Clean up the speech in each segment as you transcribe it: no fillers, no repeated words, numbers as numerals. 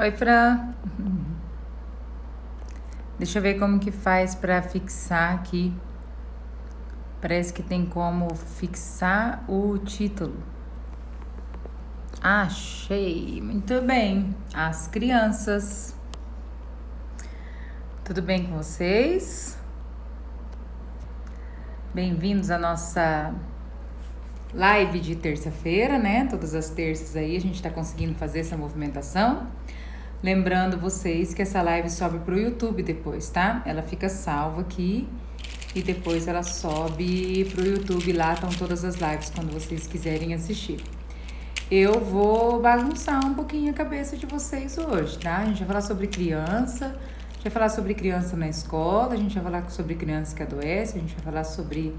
Oi, Fran. Deixa eu ver como que faz pra fixar aqui. Parece que tem como fixar o título. Achei. Muito bem. As crianças. Tudo bem com vocês? Bem-vindos à nossa live de terça-feira, né? Todas as terças aí a gente tá conseguindo fazer essa movimentação. Lembrando vocês que essa live sobe pro YouTube depois, tá? Ela fica salva aqui e depois ela sobe pro YouTube. Lá estão todas as lives quando vocês quiserem assistir. Eu vou bagunçar um pouquinho a cabeça de vocês hoje, tá? A gente vai falar sobre criança, a gente vai falar sobre criança na escola, a gente vai falar sobre criança que adoece, a gente vai falar sobre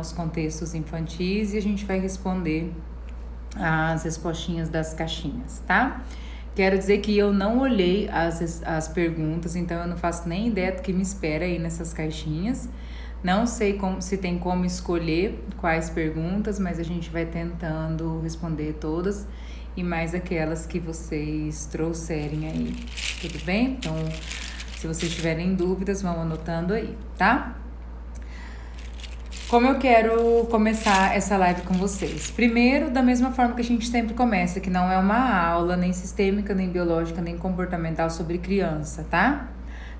os contextos infantis e a gente vai responder as respostinhas das caixinhas, tá? Quero dizer que eu não olhei as perguntas, então eu não faço nem ideia do que me espera aí nessas caixinhas. Não sei se tem como escolher quais perguntas, mas a gente vai tentando responder todas e mais aquelas que vocês trouxerem aí, tudo bem? Então, se vocês tiverem dúvidas, vão anotando aí, tá? Como eu quero começar essa live com vocês? Primeiro, da mesma forma que a gente sempre começa, que não é uma aula nem sistêmica, nem biológica, nem comportamental sobre criança, tá?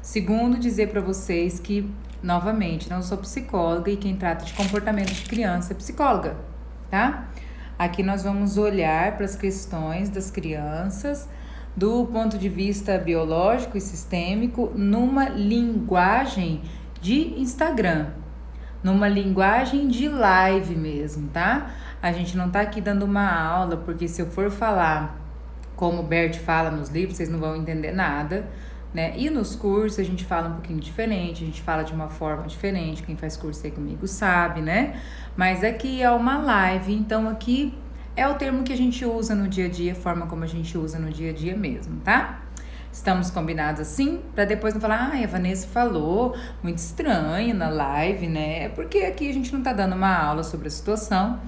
Segundo, dizer para vocês que, novamente, não sou psicóloga e quem trata de comportamento de criança é psicóloga, tá? Aqui nós vamos olhar para as questões das crianças do ponto de vista biológico e sistêmico numa linguagem de Instagram. Numa linguagem de live mesmo, tá? A gente não tá aqui dando uma aula, porque se eu for falar como o Bert fala nos livros, vocês não vão entender nada, né? E nos cursos a gente fala um pouquinho diferente, a gente fala de uma forma diferente, quem faz curso aí comigo sabe, né? Mas aqui é uma live, então aqui é o termo que a gente usa no dia a dia, a forma como a gente usa no dia a dia mesmo, tá? Estamos combinados assim? Pra depois não falar, a Vanessa falou muito estranho na live, né? É porque aqui a gente não tá dando uma aula sobre a situação,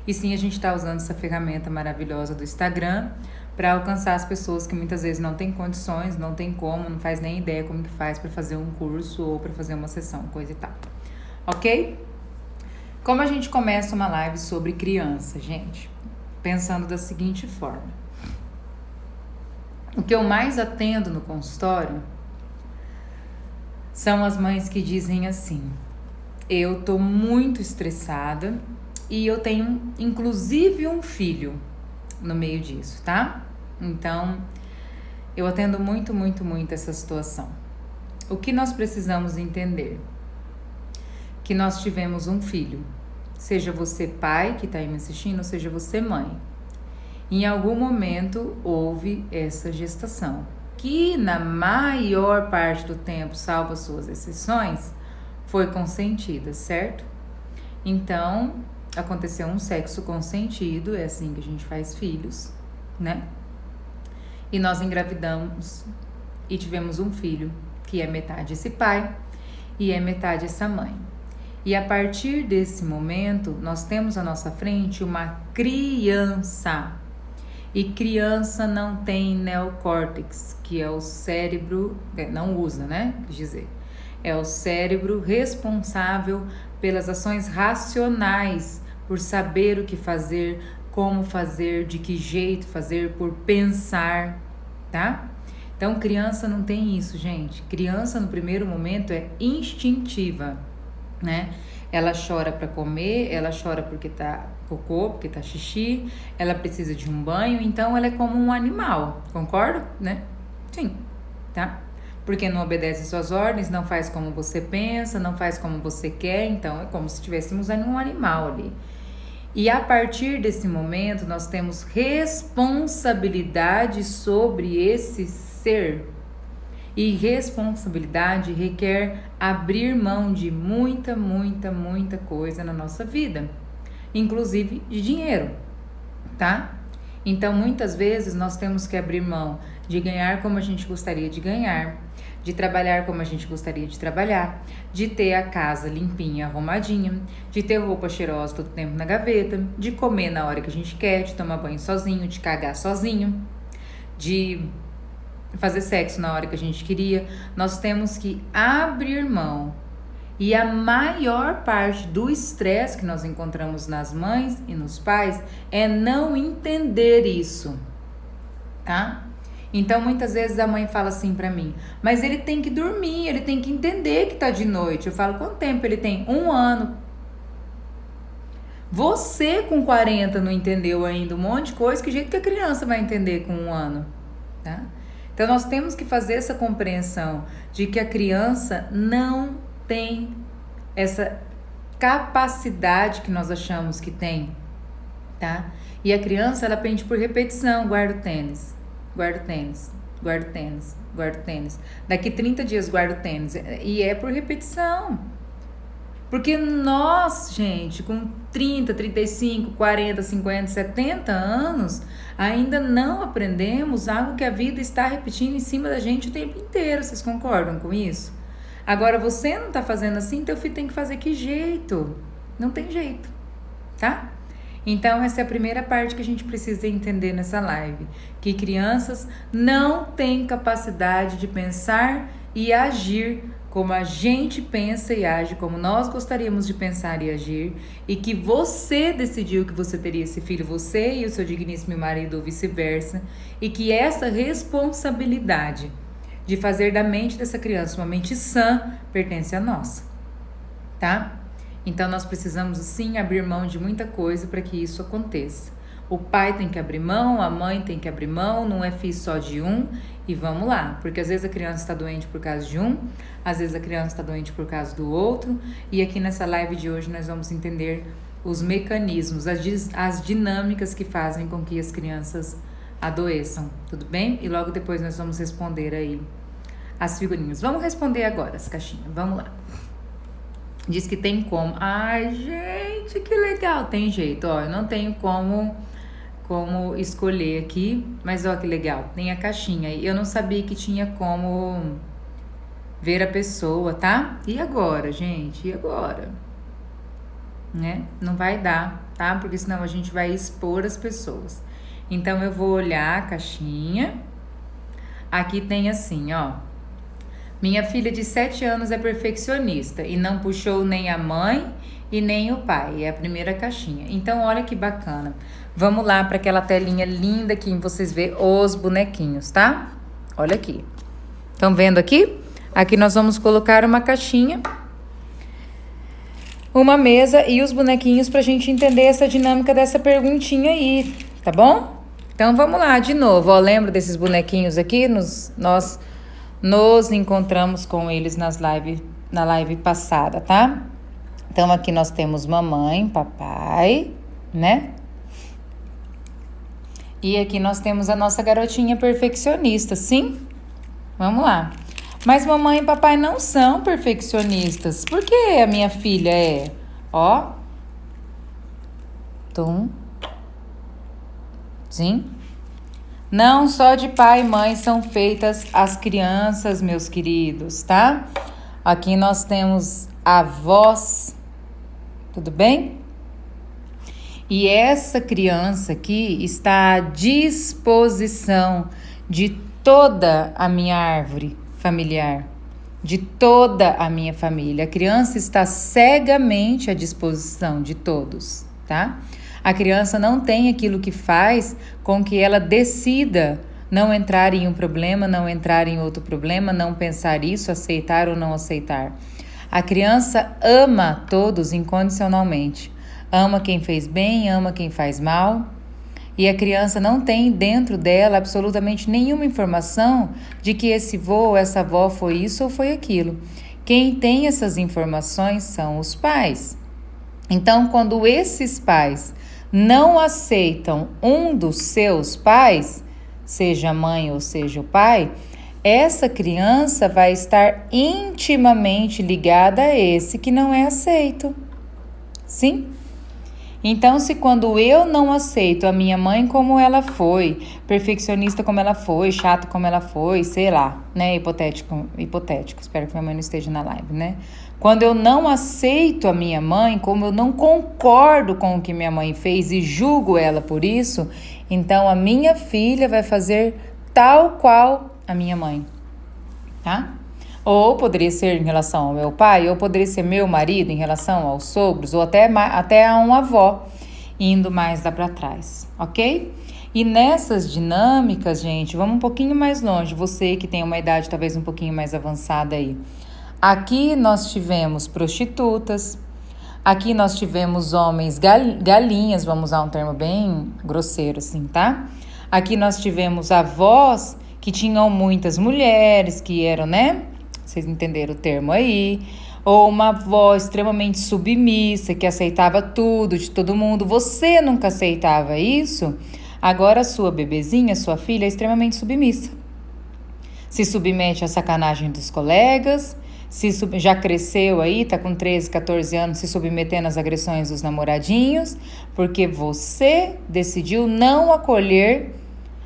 e sim a gente tá usando essa ferramenta maravilhosa do Instagram para alcançar as pessoas que muitas vezes não têm condições, não tem como, não faz nem ideia como que faz para fazer um curso ou para fazer uma sessão, coisa e tal. Ok? Como a gente começa uma live sobre criança, gente? Pensando da seguinte forma. O que eu mais atendo no consultório são as mães que dizem assim: eu tô muito estressada e eu tenho inclusive um filho no meio disso, tá? Então, eu atendo muito essa situação. O que nós precisamos entender? Que nós tivemos um filho, seja você pai que tá aí me assistindo, seja você mãe. Em algum momento houve essa gestação, que na maior parte do tempo, salvo as suas exceções, foi consentida, certo? Então, aconteceu um sexo consentido, é assim que a gente faz filhos, né? E nós engravidamos e tivemos um filho, que é metade esse pai e é metade essa mãe. E a partir desse momento, nós temos à nossa frente uma criança. E criança não tem neocórtex, que é o cérebro, não usa, né? Quer dizer, é o cérebro responsável pelas ações racionais, por saber o que fazer, como fazer, de que jeito fazer, por pensar, tá? Então, criança não tem isso, gente. Criança, no primeiro momento, é instintiva, né? Ela chora para comer, ela chora porque tá cocô, porque tá xixi, ela precisa de um banho, então ela é como um animal, concorda, né? Sim, tá? Porque não obedece suas ordens, não faz como você pensa, não faz como você quer, então é como se tivéssemos um animal ali. E a partir desse momento, nós temos responsabilidade sobre esse ser. E responsabilidade requer abrir mão de muita coisa na nossa vida, inclusive de dinheiro, tá? Então, muitas vezes nós temos que abrir mão de ganhar como a gente gostaria de ganhar, de trabalhar como a gente gostaria de trabalhar, de ter a casa limpinha, arrumadinha, de ter roupa cheirosa todo tempo na gaveta, de comer na hora que a gente quer, de tomar banho sozinho, de cagar sozinho, de fazer sexo na hora que a gente queria. Nós temos que abrir mão. E a maior parte do estresse que nós encontramos nas mães e nos pais é não entender isso, tá? Então, muitas vezes a mãe fala assim pra mim, mas ele tem que dormir, ele tem que entender que tá de noite. Eu falo, quanto tempo ele tem? 1 ano. Você com 40 não entendeu ainda um monte de coisa, que jeito que a criança vai entender com 1 ano, tá? Então, nós temos que fazer essa compreensão de que a criança não tem essa capacidade que nós achamos que tem, tá? E a criança, ela aprende por repetição, guarda o tênis, guarda o tênis, guarda o tênis, guarda o tênis. Daqui 30 dias guarda o tênis. E é por repetição. Porque nós, gente, com 30, 35, 40, 50, 70 anos, ainda não aprendemos algo que a vida está repetindo em cima da gente o tempo inteiro. Vocês concordam com isso? Agora, você não tá fazendo assim, teu filho tem que fazer que jeito? Não tem jeito, tá? Então, essa é a primeira parte que a gente precisa entender nessa live. Que crianças não têm capacidade de pensar e agir como a gente pensa e age, como nós gostaríamos de pensar e agir, e que você decidiu que você teria esse filho, você e o seu digníssimo marido, ou vice-versa, e que essa responsabilidade de fazer da mente dessa criança uma mente sã pertence a nós, tá? Então, nós precisamos, sim, abrir mão de muita coisa para que isso aconteça. O pai tem que abrir mão, a mãe tem que abrir mão, não é filho só de um, e vamos lá. Porque às vezes a criança está doente por causa de um, às vezes a criança está doente por causa do outro, e aqui nessa live de hoje nós vamos entender os mecanismos, as dinâmicas que fazem com que as crianças adoeçam, tudo bem? E logo depois nós vamos responder aí as figurinhas. Vamos responder agora as caixinhas, vamos lá. Diz que tem como. Ai, gente, que legal. Tem jeito, ó, eu não tenho como escolher aqui, mas ó que legal, tem a caixinha aí. Eu não sabia que tinha como ver a pessoa, tá? E agora, gente? E agora? Né? Não vai dar, tá? Porque senão a gente vai expor as pessoas. Então, eu vou olhar a caixinha. Aqui tem assim, ó. Minha filha de 7 anos é perfeccionista e não puxou nem a mãe e nem o pai. É a primeira caixinha. Então, olha que bacana. Vamos lá para aquela telinha linda que vocês vê os bonequinhos, tá? Olha aqui. Estão vendo aqui? Aqui nós vamos colocar uma caixinha, uma mesa e os bonequinhos pra gente entender essa dinâmica dessa perguntinha aí, tá bom? Então, vamos lá de novo. Ó, lembra desses bonequinhos aqui? Nós nos encontramos com eles na live passada, tá? Então, aqui nós temos mamãe, papai, né? E aqui nós temos a nossa garotinha perfeccionista, sim? Vamos lá. Mas mamãe e papai não são perfeccionistas. Por que a minha filha é? Ó. Tum. Sim? Não só de pai e mãe são feitas as crianças, meus queridos, tá? Aqui nós temos avós, tudo bem? E essa criança aqui está à disposição de toda a minha árvore familiar, de toda a minha família. A criança está cegamente à disposição de todos, tá? A criança não tem aquilo que faz com que ela decida não entrar em um problema, não entrar em outro problema, não pensar isso, aceitar ou não aceitar. A criança ama todos incondicionalmente. Ama quem fez bem, ama quem faz mal. E a criança não tem dentro dela absolutamente nenhuma informação de que esse vô ou essa avó foi isso ou foi aquilo. Quem tem essas informações são os pais. Então, quando esses pais não aceitam um dos seus pais, seja a mãe ou seja o pai, essa criança vai estar intimamente ligada a esse que não é aceito. Sim? Então, se quando eu não aceito a minha mãe como ela foi, perfeccionista como ela foi, chato como ela foi, sei lá, né, hipotético, espero que minha mãe não esteja na live, né? Quando eu não aceito a minha mãe, como eu não concordo com o que minha mãe fez e julgo ela por isso, então a minha filha vai fazer tal qual a minha mãe, tá? Ou poderia ser em relação ao meu pai, ou poderia ser meu marido em relação aos sogros, ou até a uma avó, indo mais lá para trás, ok? E nessas dinâmicas, gente, vamos um pouquinho mais longe, você que tem uma idade talvez um pouquinho mais avançada aí. Aqui nós tivemos prostitutas, aqui nós tivemos homens galinhas, vamos usar um termo bem grosseiro assim, tá? Aqui nós tivemos avós que tinham muitas mulheres, que eram, né? Vocês entenderam o termo aí. Ou uma avó extremamente submissa, que aceitava tudo de todo mundo. Você nunca aceitava isso? Agora a sua bebezinha, sua filha, é extremamente submissa. Se submete à sacanagem dos colegas, já cresceu aí, tá com 13, 14 anos, se submetendo às agressões dos namoradinhos, porque você decidiu não acolher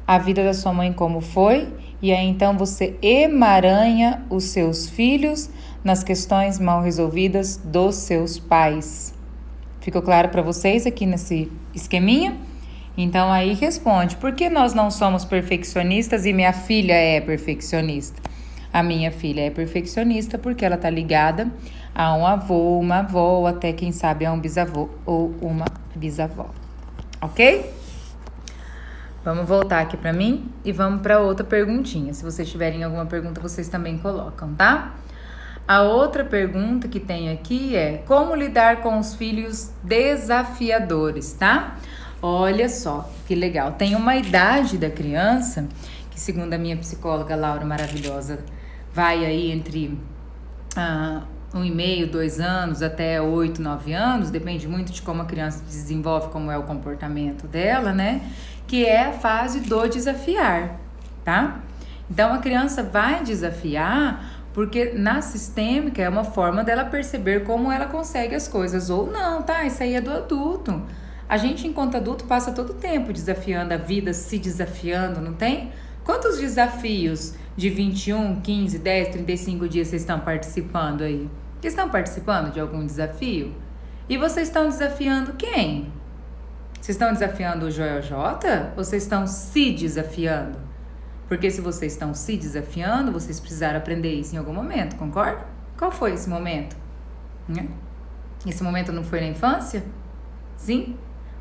a vida da sua mãe como foi, e aí então você emaranha os seus filhos nas questões mal resolvidas dos seus pais. Ficou claro para vocês aqui nesse esqueminha? Então aí responde, por que nós não somos perfeccionistas e minha filha é perfeccionista? A minha filha é perfeccionista porque ela tá ligada a um avô, uma avó, ou até quem sabe a um bisavô ou uma bisavó. Ok? Vamos voltar aqui para mim e vamos para outra perguntinha. Se vocês tiverem alguma pergunta, vocês também colocam, tá? A outra pergunta que tem aqui é como lidar com os filhos desafiadores, tá? Olha só, que legal. Tem uma idade da criança, que segundo a minha psicóloga Laura maravilhosa, vai aí entre 1,5, 2 anos até 8, 9 anos, depende muito de como a criança desenvolve, como é o comportamento dela, né? Que é a fase do desafiar, tá? Então, a criança vai desafiar porque na sistêmica é uma forma dela perceber como ela consegue as coisas, ou não, tá? Isso aí é do adulto. A gente, enquanto adulto, passa todo o tempo desafiando a vida, se desafiando, não tem? Quantos desafios de 21, 15, 10, 35 dias vocês estão participando aí? Vocês estão participando de algum desafio? E vocês estão desafiando quem? Vocês estão desafiando o Joel J? Ou vocês estão se desafiando? Porque se vocês estão se desafiando, vocês precisaram aprender isso em algum momento, concorda? Qual foi esse momento? Esse momento não foi na infância? Sim?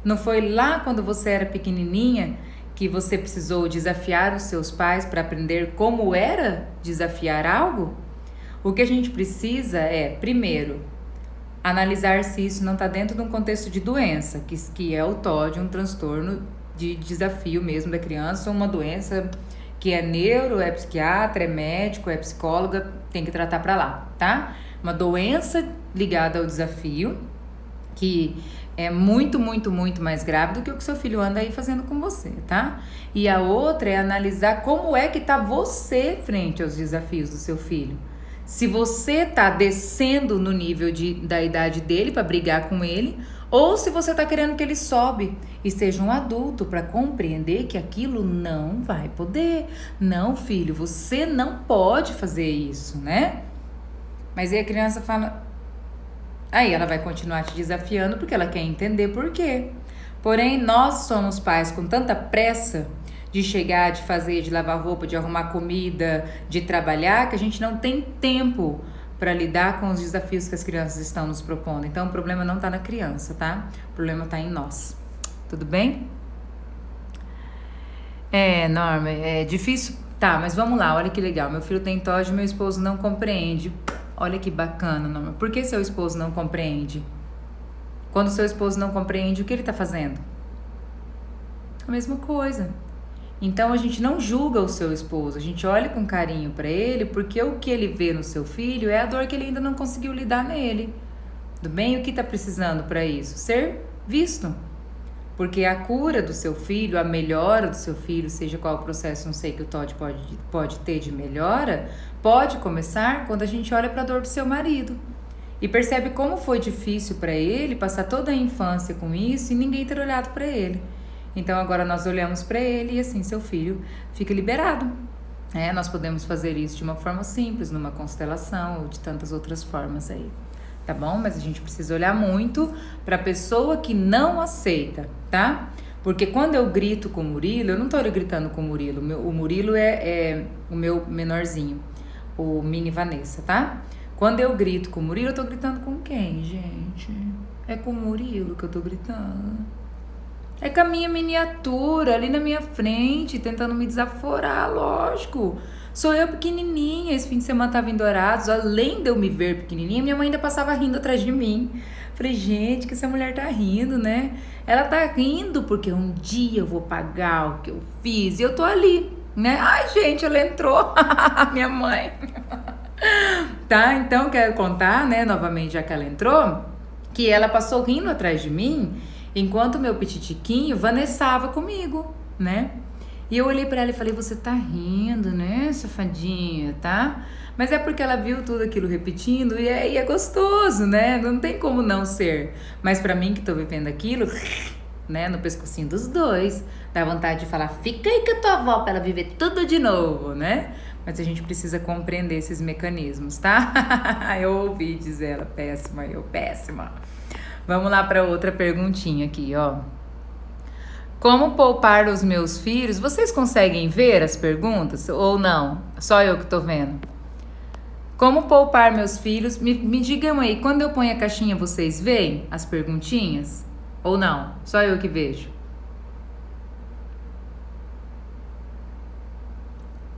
Não foi lá quando você era pequenininha que você precisou desafiar os seus pais para aprender como era desafiar algo? O que a gente precisa é, primeiro, analisar se isso não está dentro de um contexto de doença, que é o TOD, um transtorno de desafio mesmo da criança, uma doença que é neuro, é psiquiatra, é médico, é psicóloga, tem que tratar para lá, tá? Uma doença ligada ao desafio, que é muito, muito, muito mais grave do que o que seu filho anda aí fazendo com você, tá? E a outra é analisar como é que tá você frente aos desafios do seu filho. Se você tá descendo no nível da idade dele para brigar com ele, ou se você tá querendo que ele sobe e seja um adulto para compreender que aquilo não vai poder. Não, filho, você não pode fazer isso, né? Mas aí a criança fala... Aí ela vai continuar te desafiando porque ela quer entender por quê. Porém, nós somos pais com tanta pressa de chegar, de fazer, de lavar roupa, de arrumar comida, de trabalhar, que a gente não tem tempo para lidar com os desafios que as crianças estão nos propondo. Então, o problema não está na criança, tá? O problema está em nós. Tudo bem? Norma, é difícil... Tá, mas vamos lá, olha que legal. Meu filho tem TOD e meu esposo não compreende. Olha que bacana, Norma. Por que seu esposo não compreende? Quando seu esposo não compreende, o que ele está fazendo? A mesma coisa. Então, a gente não julga o seu esposo. A gente olha com carinho para ele, porque o que ele vê no seu filho é a dor que ele ainda não conseguiu lidar nele. Tudo bem? O que está precisando para isso? Ser visto. Porque a cura do seu filho, a melhora do seu filho, seja qual o processo, não sei, que o TOD pode ter de melhora, pode começar quando a gente olha para a dor do seu marido e percebe como foi difícil para ele passar toda a infância com isso e ninguém ter olhado para ele. Então agora nós olhamos para ele e assim seu filho fica liberado. Nós podemos fazer isso de uma forma simples, numa constelação ou de tantas outras formas aí. Tá bom? Mas a gente precisa olhar muito para a pessoa que não aceita, tá? Porque quando eu grito com o Murilo, eu não tô gritando com o Murilo. O Murilo é o meu menorzinho, o mini Vanessa, tá? Quando eu grito com o Murilo, eu tô gritando com quem, gente? É com o Murilo que eu tô gritando. É com a minha miniatura ali na minha frente, tentando me desaforar, lógico. Sou eu pequenininha, esse fim de semana tava em Dourados, além de eu me ver pequenininha, minha mãe ainda passava rindo atrás de mim. Falei, gente, que essa mulher tá rindo, né? Ela tá rindo porque um dia eu vou pagar o que eu fiz e eu tô ali, né? Ai, gente, ela entrou, minha mãe. Tá, então quero contar, né, novamente, já que ela entrou, que ela passou rindo atrás de mim, enquanto meu petitiquinho vanessava comigo, né? E eu olhei pra ela e falei, você tá rindo, né, safadinha, tá? Mas é porque ela viu tudo aquilo repetindo e é gostoso, né? Não tem como não ser. Mas pra mim que tô vivendo aquilo, né, no pescocinho dos dois, dá vontade de falar, fica aí com a tua avó pra ela viver tudo de novo, né? Mas a gente precisa compreender esses mecanismos, tá? Eu ouvi, diz ela, péssima, eu péssima. Vamos lá para outra perguntinha aqui, ó. Como poupar os meus filhos? Vocês conseguem ver as perguntas ou não? Só eu que tô vendo. Como poupar meus filhos? Me digam aí, quando eu ponho a caixinha, vocês veem as perguntinhas? Ou não? Só eu que vejo.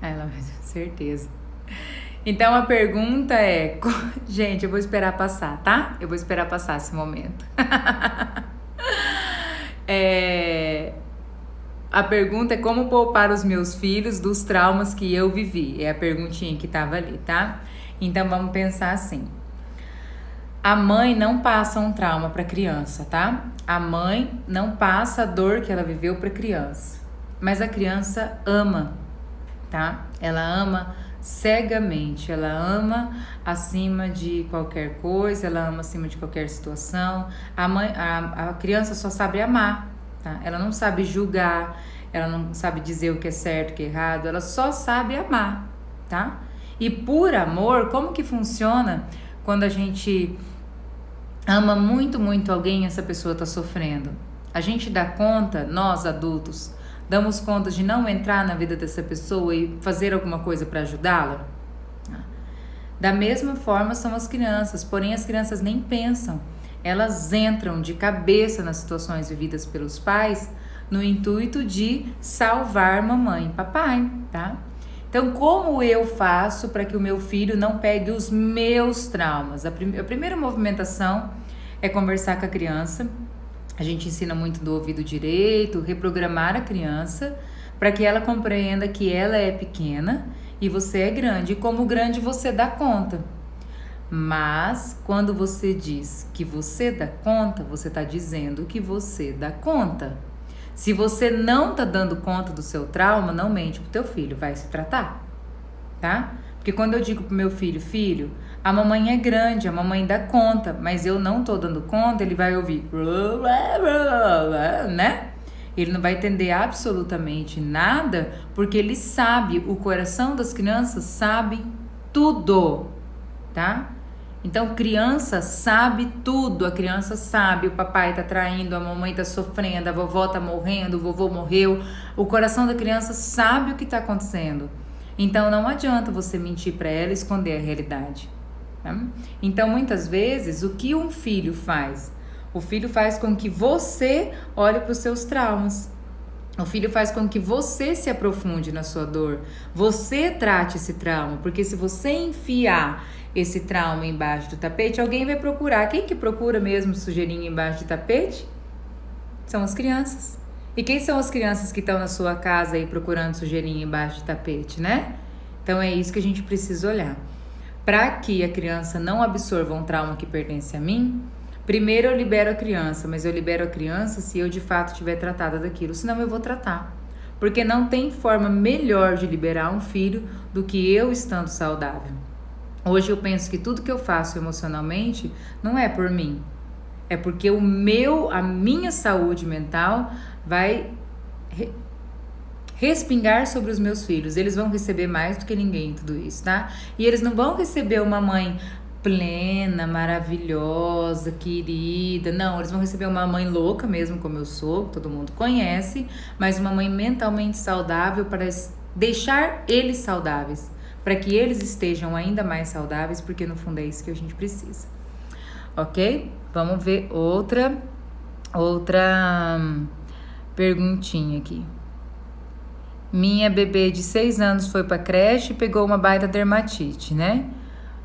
Ela vai ter certeza. Então a pergunta é... Gente, eu vou esperar passar, tá? Eu vou esperar passar esse momento. A pergunta é como poupar os meus filhos dos traumas que eu vivi. É a perguntinha que tava ali, tá? Então vamos pensar assim. A mãe não passa um trauma pra criança, tá? A mãe não passa a dor que ela viveu pra criança. Mas a criança ama, tá? Ela ama cegamente, ela ama acima de qualquer coisa, ela ama acima de qualquer situação. A criança só sabe amar, tá? Ela não sabe julgar, ela não sabe dizer o que é certo, o que é errado, ela só sabe amar, tá? E por amor, como que funciona quando a gente ama muito, muito alguém e essa pessoa tá sofrendo? A gente dá conta, nós adultos, damos conta de não entrar na vida dessa pessoa e fazer alguma coisa para ajudá-la? Da mesma forma são as crianças, porém as crianças nem pensam. Elas entram de cabeça nas situações vividas pelos pais no intuito de salvar mamãe e papai, tá? Então, como eu faço para que o meu filho não pegue os meus traumas? A primeira movimentação é conversar com a criança. A gente ensina muito do ouvido direito, reprogramar a criança para que ela compreenda que ela é pequena e você é grande. E como grande você dá conta. Mas quando você diz que você dá conta, você está dizendo que você dá conta. Se você não está dando conta do seu trauma, não mente pro teu filho, vai se tratar, tá? Porque quando eu digo pro meu filho, filho, a mamãe é grande, a mamãe dá conta, mas eu não tô dando conta, ele vai ouvir, né? Ele não vai entender absolutamente nada, porque ele sabe, o coração das crianças sabe tudo, tá? Então, criança sabe tudo, a criança sabe, o papai tá traindo, a mamãe tá sofrendo, a vovó tá morrendo, o vovô morreu, o coração da criança sabe o que tá acontecendo. Então, não adianta você mentir para ela e esconder a realidade. Tá? Então, muitas vezes, o que um filho faz? O filho faz com que você olhe para os seus traumas. O filho faz com que você se aprofunde na sua dor. Você trate esse trauma, porque se você enfiar esse trauma embaixo do tapete, alguém vai procurar. Quem que procura mesmo sujeirinha embaixo do tapete? São as crianças. E quem são as crianças que estão na sua casa aí procurando sujeirinha embaixo do tapete, né? Então é isso que a gente precisa olhar. Para que a criança não absorva um trauma que pertence a mim, primeiro eu libero a criança, mas eu libero a criança se eu de fato tiver tratada daquilo, senão eu vou tratar. Porque não tem forma melhor de liberar um filho do que eu estando saudável. Hoje eu penso que tudo que eu faço emocionalmente não é por mim. É porque a minha saúde mental vai respingar sobre os meus filhos. Eles vão receber mais do que ninguém tudo isso, tá? E eles não vão receber uma mãe plena, maravilhosa, querida. Não, eles vão receber uma mãe louca mesmo, como eu sou, que todo mundo conhece, mas uma mãe mentalmente saudável para deixar eles saudáveis, para que eles estejam ainda mais saudáveis, porque no fundo é isso que a gente precisa. Ok? Vamos ver outra perguntinha aqui. Minha bebê de 6 anos foi pra creche e pegou uma baita dermatite, né?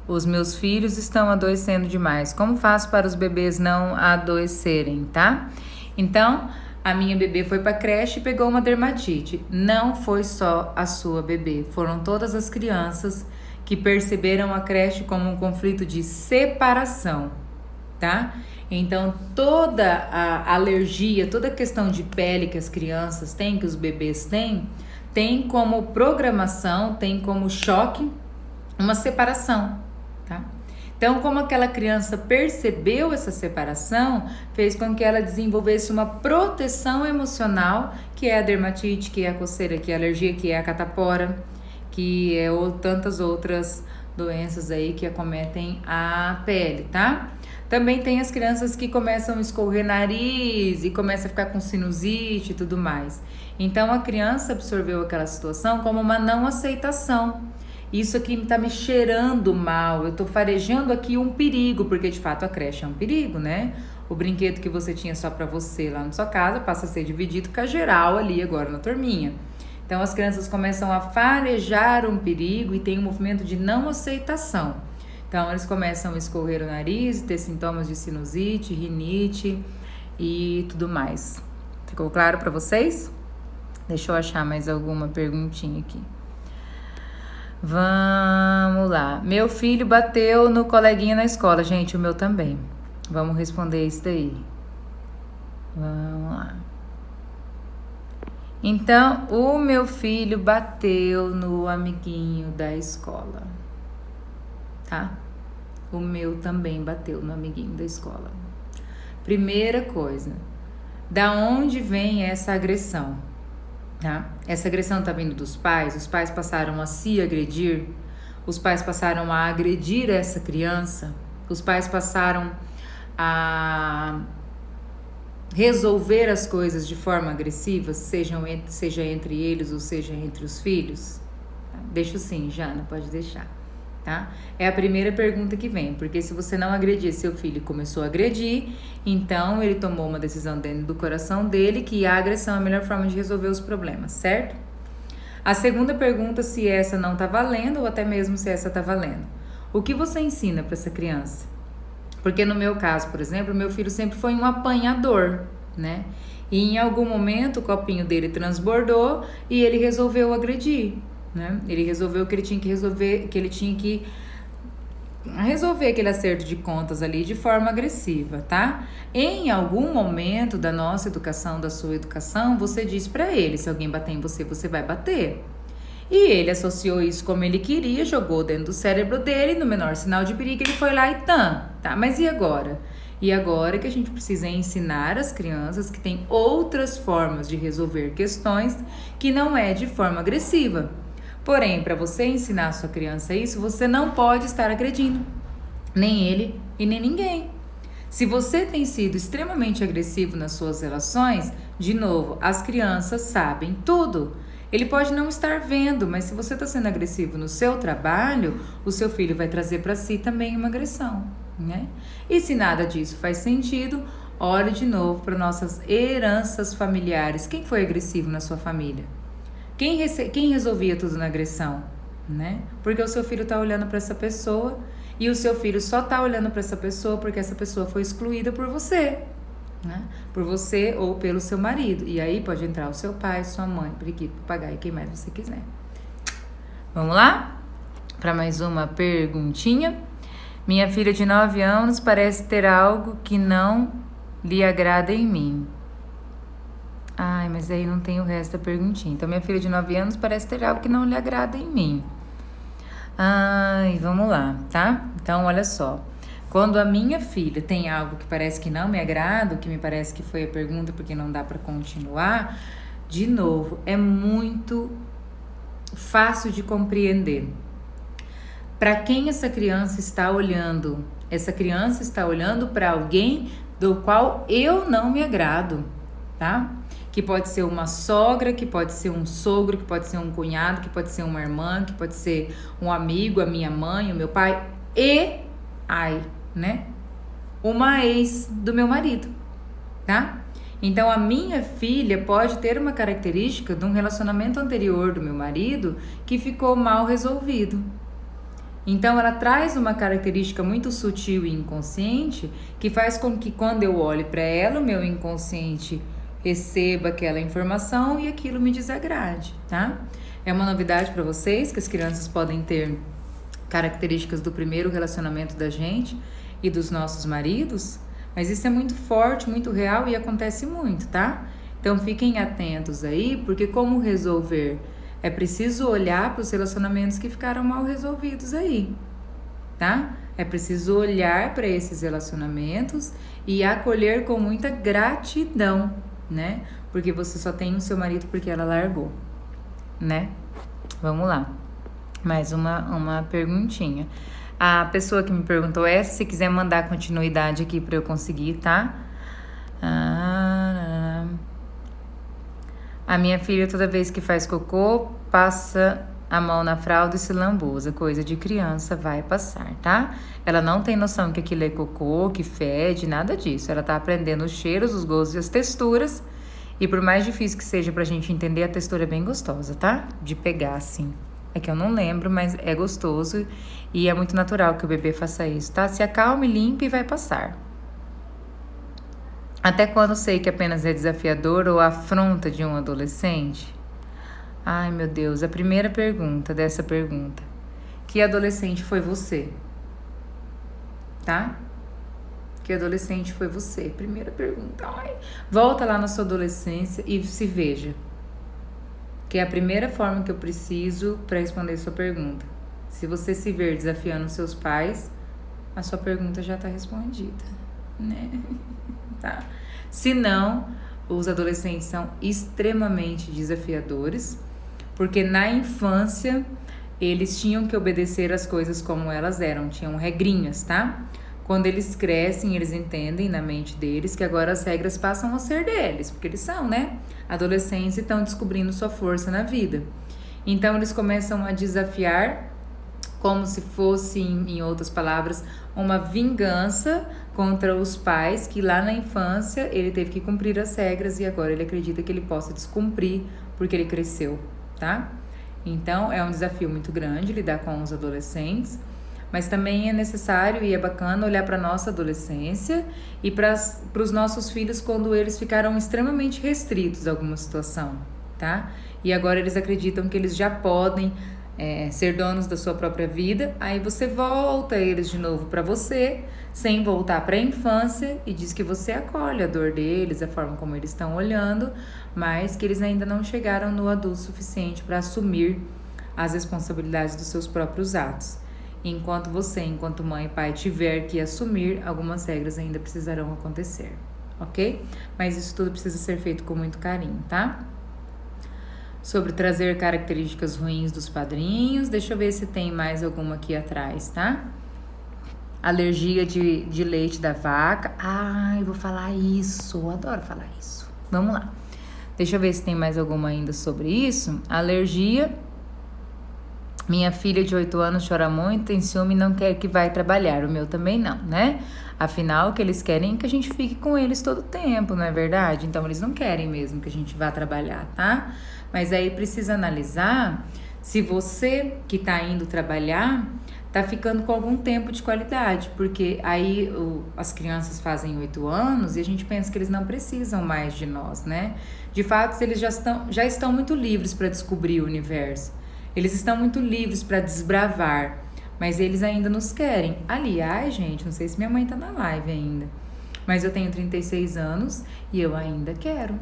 Os meus filhos estão adoecendo demais. Como faço para os bebês não adoecerem, tá? Então, a minha bebê foi pra creche e pegou uma dermatite. Não foi só a sua bebê, foram todas as crianças que perceberam a creche como um conflito de separação, tá? Então, toda a alergia, toda a questão de pele que as crianças têm, que os bebês têm, tem como programação, tem como choque uma separação, tá? Então, como aquela criança percebeu essa separação, fez com que ela desenvolvesse uma proteção emocional, que é a dermatite, que é a coceira, que é a alergia, que é a catapora, que é tantas outras doenças aí que acometem a pele, tá? Também tem as crianças que começam a escorrer nariz e começam a ficar com sinusite e tudo mais. Então, a criança absorveu aquela situação como uma não aceitação. Isso aqui tá me cheirando mal, eu tô farejando aqui um perigo, porque de fato a creche é um perigo, né? O brinquedo que você tinha só pra você lá na sua casa passa a ser dividido com a geral ali agora na turminha. Então, as crianças começam a farejar um perigo e tem um movimento de não aceitação. Então, eles começam a escorrer o nariz, ter sintomas de sinusite, rinite e tudo mais. Ficou claro para vocês? Deixa eu achar mais alguma perguntinha aqui. Vamos lá. Meu filho bateu no coleguinha na escola. Gente, o meu também. Vamos responder isso daí. Vamos lá. Então, o meu filho bateu no amiguinho da escola. Tá? O meu também bateu no amiguinho da escola. Primeira coisa, da onde vem essa agressão? Tá? Essa agressão tá vindo dos pais? Os pais passaram a se agredir? Os pais passaram a agredir essa criança? Os pais passaram a resolver as coisas de forma agressiva, seja entre eles ou seja entre os filhos? Deixa sim, Jana, pode deixar. Tá? É a primeira pergunta que vem, porque se você não agredir seu filho e começou a agredir, então ele tomou uma decisão dentro do coração dele que a agressão é a melhor forma de resolver os problemas, certo? A segunda pergunta, se essa não tá valendo ou até mesmo se essa tá valendo. O que você ensina para essa criança? Porque no meu caso, por exemplo, meu filho sempre foi um apanhador, né? E em algum momento o copinho dele transbordou e ele resolveu agredir. Né? Ele resolveu que ele tinha que resolver aquele acerto de contas ali de forma agressiva, tá? Em algum momento da nossa educação, da sua educação, você diz pra ele, se alguém bater em você, você vai bater. E ele associou isso como ele queria, jogou dentro do cérebro dele, no menor sinal de perigo, ele foi lá e tá? Mas e agora? E agora que a gente precisa ensinar as crianças que tem outras formas de resolver questões que não é de forma agressiva. Porém, para você ensinar a sua criança isso, você não pode estar agredindo, nem ele e nem ninguém. Se você tem sido extremamente agressivo nas suas relações, de novo, as crianças sabem tudo. Ele pode não estar vendo, mas se você está sendo agressivo no seu trabalho, o seu filho vai trazer para si também uma agressão, né? E se nada disso faz sentido, olhe de novo para nossas heranças familiares. Quem foi agressivo na sua família? Quem resolvia tudo na agressão, né? Porque o seu filho tá olhando para essa pessoa e o seu filho só tá olhando para essa pessoa porque essa pessoa foi excluída por você, né? Por você ou pelo seu marido. E aí pode entrar o seu pai, sua mãe, periquito, papagaio, quem mais você quiser. Vamos lá? Para mais uma perguntinha. Minha filha de 9 anos parece ter algo que não lhe agrada em mim. Ai, mas aí não tem o resto da perguntinha. Então, minha filha de 9 anos parece ter algo que não lhe agrada em mim. Ai, vamos lá, tá? Então, olha só. Quando a minha filha tem algo que parece que não me agrada, que me parece que foi a pergunta porque não dá pra continuar, de novo, é muito fácil de compreender. Para quem essa criança está olhando? Essa criança está olhando para alguém do qual eu não me agrado, tá? Que pode ser uma sogra, que pode ser um sogro, que pode ser um cunhado, que pode ser uma irmã, que pode ser um amigo, a minha mãe, o meu pai e, né? Uma ex do meu marido, tá? Então, a minha filha pode ter uma característica de um relacionamento anterior do meu marido que ficou mal resolvido. Então, ela traz uma característica muito sutil e inconsciente que faz com que, quando eu olhe para ela, o meu inconsciente receba aquela informação e aquilo me desagrade, tá? É uma novidade para vocês que as crianças podem ter características do primeiro relacionamento da gente e dos nossos maridos, mas isso é muito forte, muito real e acontece muito, tá? Então fiquem atentos aí, porque como resolver? É preciso olhar para os relacionamentos que ficaram mal resolvidos aí, tá? É preciso olhar para esses relacionamentos e acolher com muita gratidão, né? Porque você só tem o seu marido porque ela largou, né? Vamos lá. Mais uma perguntinha. A pessoa que me perguntou essa, se quiser mandar continuidade aqui para eu conseguir, tá? A minha filha, toda vez que faz cocô, passa a mão na fralda e se lambuza. Coisa de criança, vai passar, tá? Ela não tem noção que aquilo é cocô, que fede, nada disso. Ela tá aprendendo os cheiros, os gostos e as texturas. E por mais difícil que seja pra gente entender, a textura é bem gostosa, tá? De pegar, assim. É que eu não lembro, mas é gostoso e é muito natural que o bebê faça isso, tá? Se acalme, limpe e vai passar. Até quando sei que apenas é desafiador ou afronta de um adolescente? Ai, meu Deus, a primeira pergunta dessa pergunta. Que adolescente foi você? Tá? Que adolescente foi você? Primeira pergunta. Ai. Volta lá na sua adolescência e se veja. Que é a primeira forma que eu preciso para responder sua pergunta. Se você se ver desafiando seus pais, a sua pergunta já está respondida, né? Tá? Se não, os adolescentes são extremamente desafiadores, porque na infância eles tinham que obedecer as coisas como elas eram, tinham regrinhas, tá? Quando eles crescem, eles entendem na mente deles que agora as regras passam a ser deles, porque eles são, né? Adolescentes e estão descobrindo sua força na vida. Então, eles começam a desafiar, como se fosse, em outras palavras, uma vingança contra os pais, que lá na infância ele teve que cumprir as regras e agora ele acredita que ele possa descumprir porque ele cresceu, tá? Então, é um desafio muito grande lidar com os adolescentes. Mas também é necessário e é bacana olhar para a nossa adolescência e para os nossos filhos quando eles ficaram extremamente restritos a alguma situação, tá? E agora eles acreditam que eles já podem ser donos da sua própria vida, aí você volta eles de novo para você, sem voltar para a infância e diz que você acolhe a dor deles, a forma como eles estão olhando, mas que eles ainda não chegaram no adulto suficiente para assumir as responsabilidades dos seus próprios atos. Enquanto você, enquanto mãe e pai, tiver que assumir, algumas regras ainda precisarão acontecer, ok? Mas isso tudo precisa ser feito com muito carinho, tá? Sobre trazer características ruins dos padrinhos, deixa eu ver se tem mais alguma aqui atrás, tá? Alergia de leite da vaca. Ai, vou falar isso, eu adoro falar isso. Vamos lá. Deixa eu ver se tem mais alguma ainda sobre isso. Alergia. Minha filha de 8 anos chora muito, tem ciúme e não quer que vai trabalhar. O meu também não, né? Afinal, o que eles querem é que a gente fique com eles todo o tempo, não é verdade? Então, eles não querem mesmo que a gente vá trabalhar, tá? Mas aí precisa analisar se você que tá indo trabalhar tá ficando com algum tempo de qualidade. Porque aí as crianças fazem 8 anos e a gente pensa que eles não precisam mais de nós, né? De fato, eles já estão muito livres para descobrir o universo. Eles estão muito livres para desbravar, mas eles ainda nos querem. Aliás, gente, não sei se minha mãe tá na live ainda, mas eu tenho 36 anos e eu ainda quero,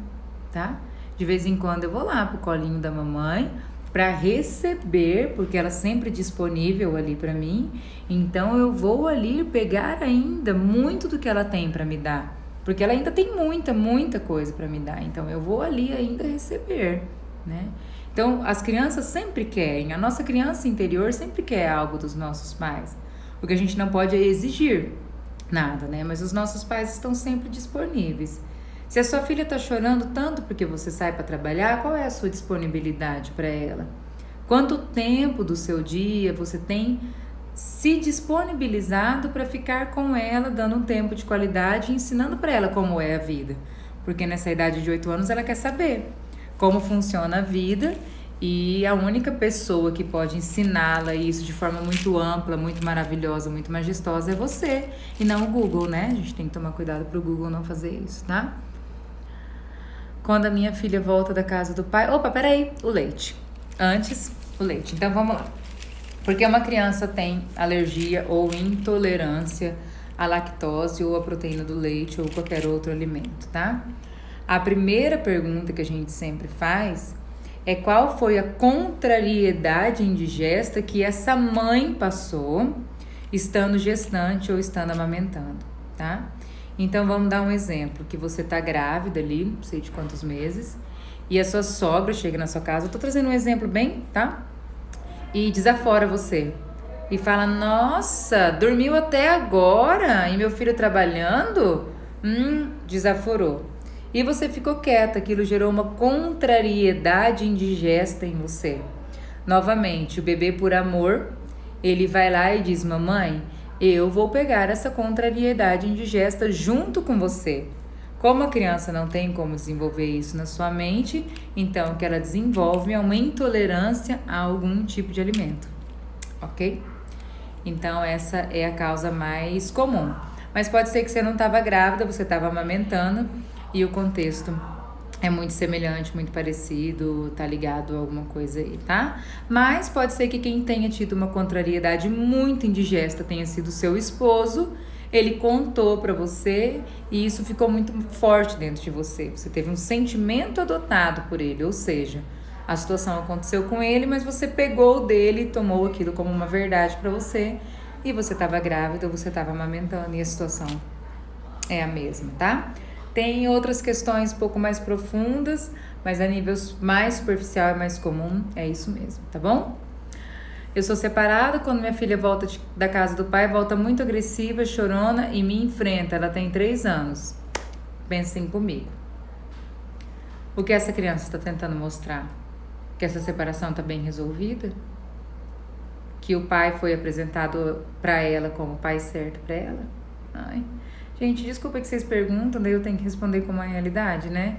tá? De vez em quando eu vou lá pro colinho da mamãe para receber, porque ela é sempre disponível ali para mim. Então eu vou ali pegar ainda muito do que ela tem para me dar, porque ela ainda tem muita coisa para me dar. Então eu vou ali ainda receber, né? Então, as crianças sempre querem, a nossa criança interior sempre quer algo dos nossos pais. O que a gente não pode é exigir nada, né? Mas os nossos pais estão sempre disponíveis. Se a sua filha está chorando tanto porque você sai para trabalhar, qual é a sua disponibilidade para ela? Quanto tempo do seu dia você tem se disponibilizado para ficar com ela, dando um tempo de qualidade e ensinando para ela como é a vida? Porque nessa idade de 8 anos ela quer saber como funciona a vida, e a única pessoa que pode ensiná-la isso de forma muito ampla, muito maravilhosa, muito majestosa é você, e não o Google, né? A gente tem que tomar cuidado pro Google não fazer isso, tá? Quando a minha filha volta da casa do pai... Opa, peraí, o leite. Antes, o leite. Então, vamos lá. Porque uma criança tem alergia ou intolerância à lactose ou à proteína do leite ou qualquer outro alimento, tá? A primeira pergunta que a gente sempre faz é qual foi a contrariedade indigesta que essa mãe passou estando gestante ou estando amamentando, tá? Então, vamos dar um exemplo, que você tá grávida ali, não sei de quantos meses, e a sua sogra chega na sua casa, eu tô trazendo um exemplo bem, tá? E desafora você. E fala, nossa, dormiu até agora e meu filho trabalhando? Desaforou. E você ficou quieta, aquilo gerou uma contrariedade indigesta em você. Novamente, o bebê por amor, ele vai lá e diz, mamãe, eu vou pegar essa contrariedade indigesta junto com você. Como a criança não tem como desenvolver isso na sua mente, então o que ela desenvolve é uma intolerância a algum tipo de alimento, ok? Então essa é a causa mais comum. Mas pode ser que você não estava grávida, você estava amamentando e o contexto é muito semelhante, muito parecido, tá ligado a alguma coisa aí, tá? Mas pode ser que quem tenha tido uma contrariedade muito indigesta tenha sido seu esposo, ele contou pra você e isso ficou muito forte dentro de você. Você teve um sentimento adotado por ele, ou seja, a situação aconteceu com ele, mas você pegou dele e tomou aquilo como uma verdade pra você e você tava grávida, você tava amamentando e a situação é a mesma, tá? Tem outras questões um pouco mais profundas, mas a nível mais superficial e mais comum, é isso mesmo, tá bom? Eu sou separada, quando minha filha volta da casa do pai, volta muito agressiva, chorona e me enfrenta. Ela tem 3 anos. Pensem comigo. O que essa criança está tentando mostrar? Que essa separação está bem resolvida? Que o pai foi apresentado para ela como o pai certo para ela? Ai... Gente, desculpa que vocês perguntam, daí eu tenho que responder com uma realidade, né?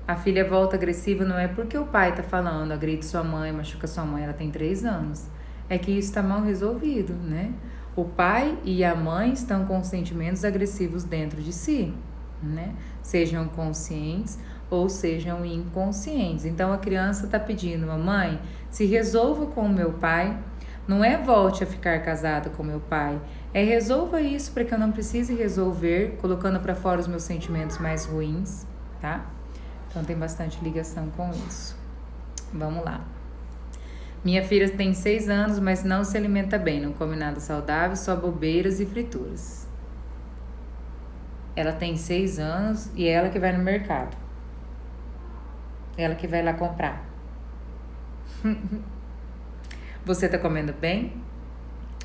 A filha volta agressiva não é porque o pai tá falando, agride sua mãe, machuca sua mãe, ela tem 3 anos. É que isso tá mal resolvido, né? O pai e a mãe estão com sentimentos agressivos dentro de si, né? Sejam conscientes ou sejam inconscientes. Então a criança tá pedindo, mamãe, se resolva com o meu pai. Não é volte a ficar casada com meu pai, é resolva isso para que eu não precise resolver, colocando para fora os meus sentimentos mais ruins, tá? Então tem bastante ligação com isso. Vamos lá. Minha filha tem 6 anos, mas não se alimenta bem, não come nada saudável, só bobeiras e frituras. Ela tem 6 anos e é ela que vai no mercado. Ela que vai lá comprar. Você tá comendo bem?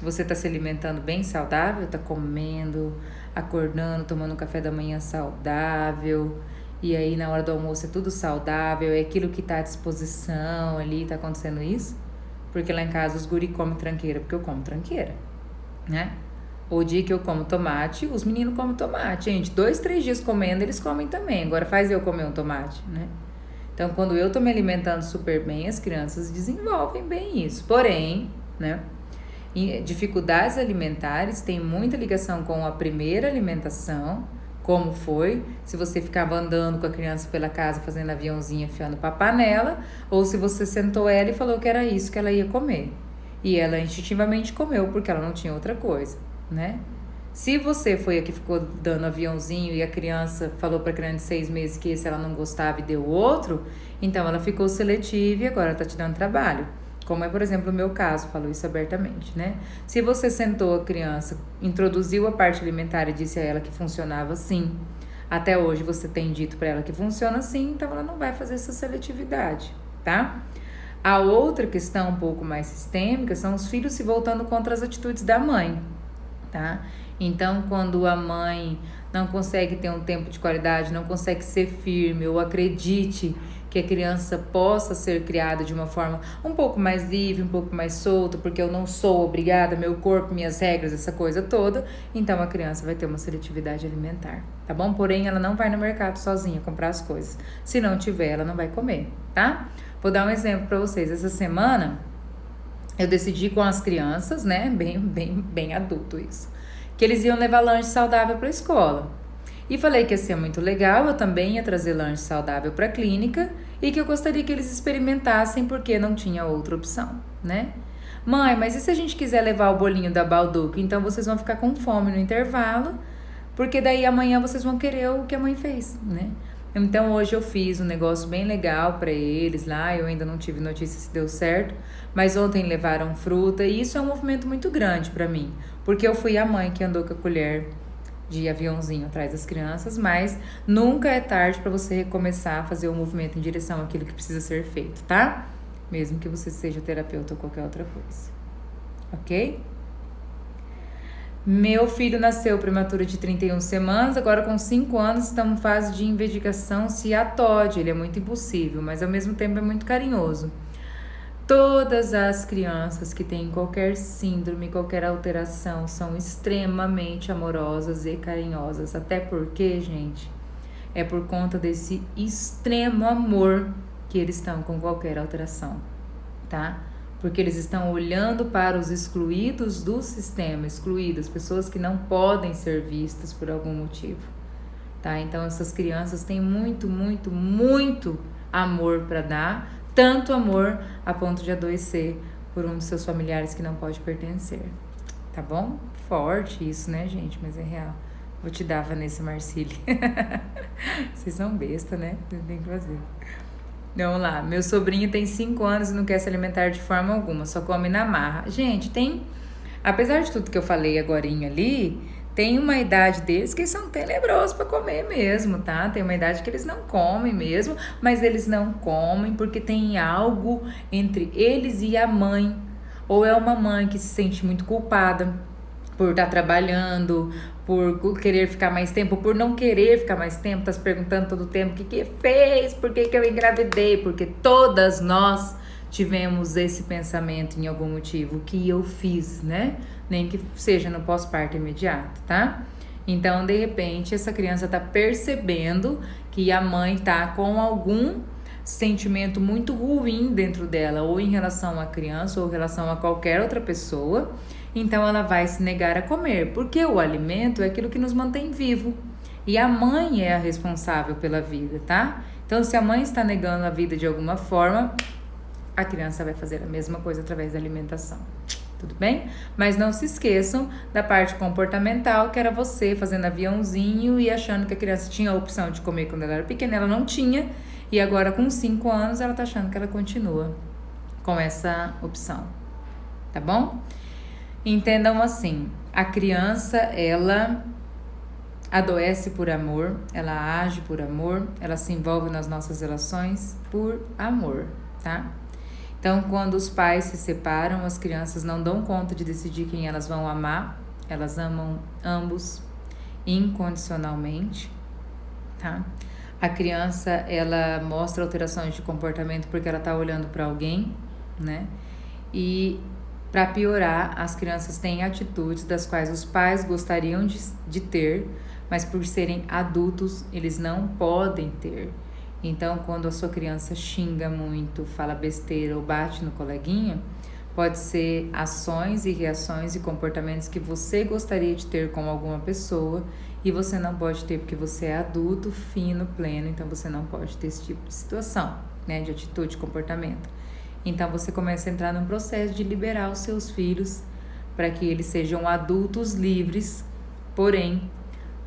Você tá se alimentando bem saudável? Tá comendo, acordando, tomando um café da manhã saudável. E aí na hora do almoço é tudo saudável. É aquilo que tá à disposição ali. Tá acontecendo isso? Porque lá em casa os guri comem tranqueira. Porque eu como tranqueira, né? O dia que eu como tomate, os meninos comem tomate. Gente, 2, 3 dias comendo, eles comem também. Agora faz eu comer um tomate, né? Então, quando eu tô me alimentando super bem, as crianças desenvolvem bem isso. Porém, né, dificuldades alimentares têm muita ligação com a primeira alimentação, como foi, se você ficava andando com a criança pela casa, fazendo aviãozinho, enfiando papá nela, ou se você sentou ela e falou que era isso que ela ia comer. E ela instintivamente comeu, porque ela não tinha outra coisa, né? Se você foi a que ficou dando aviãozinho e a criança falou para a criança de 6 meses que esse ela não gostava e deu outro, então ela ficou seletiva e agora tá te dando trabalho. Como é, por exemplo, o meu caso, falo isso abertamente, né? Se você sentou a criança, introduziu a parte alimentar e disse a ela que funcionava assim, até hoje você tem dito para ela que funciona assim, então ela não vai fazer essa seletividade, tá? A outra questão um pouco mais sistêmica são os filhos se voltando contra as atitudes da mãe, tá? Então, quando a mãe não consegue ter um tempo de qualidade, não consegue ser firme ou acredite que a criança possa ser criada de uma forma um pouco mais livre, um pouco mais solta, porque eu não sou obrigada, meu corpo, minhas regras, essa coisa toda, então a criança vai ter uma seletividade alimentar, tá bom? Porém, ela não vai no mercado sozinha comprar as coisas. Se não tiver, ela não vai comer, tá? Vou dar um exemplo para vocês. Essa semana, eu decidi com as crianças, né, bem adulto isso, que eles iam levar lanche saudável para a escola. E falei que ia ser muito legal, eu também ia trazer lanche saudável para a clínica e que eu gostaria que eles experimentassem porque não tinha outra opção, né? Mãe, mas e se a gente quiser levar o bolinho da Balduco? Então vocês vão ficar com fome no intervalo, porque daí amanhã vocês vão querer o que a mãe fez, né? Então hoje eu fiz um negócio bem legal para eles lá, eu ainda não tive notícia se deu certo, mas ontem levaram fruta e isso é um movimento muito grande para mim, porque eu fui a mãe que andou com a colher de aviãozinho atrás das crianças, mas nunca é tarde para você recomeçar a fazer o movimento em direção àquilo que precisa ser feito, tá? Mesmo que você seja terapeuta ou qualquer outra coisa, ok? Meu filho nasceu prematuro de 31 semanas, agora com 5 anos estamos em fase de investigação se há TOD. Ele é muito impossível, mas ao mesmo tempo é muito carinhoso. Todas as crianças que têm qualquer síndrome, qualquer alteração, são extremamente amorosas e carinhosas. Até porque, gente, é por conta desse extremo amor que eles estão com qualquer alteração, tá? Porque eles estão olhando para os excluídos do sistema, excluídos, pessoas que não podem ser vistas por algum motivo, tá? Então, essas crianças têm muito, muito, muito amor para dar, tanto amor a ponto de adoecer por um dos seus familiares que não pode pertencer, tá bom? Forte isso, né, gente? Mas é real. Vou te dar, Vanessa Marcilli. Vocês são besta, né? Tem que fazer. Vamos lá. Meu sobrinho tem 5 anos e não quer se alimentar de forma alguma, só come na marra. Gente, tem... Apesar de tudo que eu falei agorinha ali... Tem uma idade deles que são tenebrosos para comer mesmo, tá? Tem uma idade que eles não comem mesmo, mas eles não comem porque tem algo entre eles e a mãe. Ou é uma mãe que se sente muito culpada por estar trabalhando, por querer ficar mais tempo, por não querer ficar mais tempo, tá se perguntando todo o tempo o que fez, por que eu engravidei, porque todas nós tivemos esse pensamento em algum motivo, o que eu fiz, né? Nem que seja no pós-parto imediato, tá? Então, de repente, essa criança tá percebendo que a mãe tá com algum sentimento muito ruim dentro dela, ou em relação à criança, ou em relação a qualquer outra pessoa, então ela vai se negar a comer, porque o alimento é aquilo que nos mantém vivo, e a mãe é a responsável pela vida, tá? Então, se a mãe está negando a vida de alguma forma, a criança vai fazer a mesma coisa através da alimentação. Tudo bem? Mas não se esqueçam da parte comportamental, que era você fazendo aviãozinho e achando que a criança tinha a opção de comer quando ela era pequena. Ela não tinha, e agora com 5 anos ela tá achando que ela continua com essa opção. Tá bom? Entendam assim, a criança, ela adoece por amor, ela age por amor, ela se envolve nas nossas relações por amor, tá? Então, quando os pais se separam, as crianças não dão conta de decidir quem elas vão amar, elas amam ambos incondicionalmente, tá? A criança, ela mostra alterações de comportamento porque ela tá olhando para alguém, né? E para piorar, as crianças têm atitudes das quais os pais gostariam de ter, mas por serem adultos, eles não podem ter. Então, quando a sua criança xinga muito, fala besteira ou bate no coleguinha, pode ser ações e reações e comportamentos que você gostaria de ter com alguma pessoa e você não pode ter porque você é adulto, fino, pleno, então você não pode ter esse tipo de situação, né, de atitude, comportamento. Então, você começa a entrar num processo de liberar os seus filhos para que eles sejam adultos livres, porém,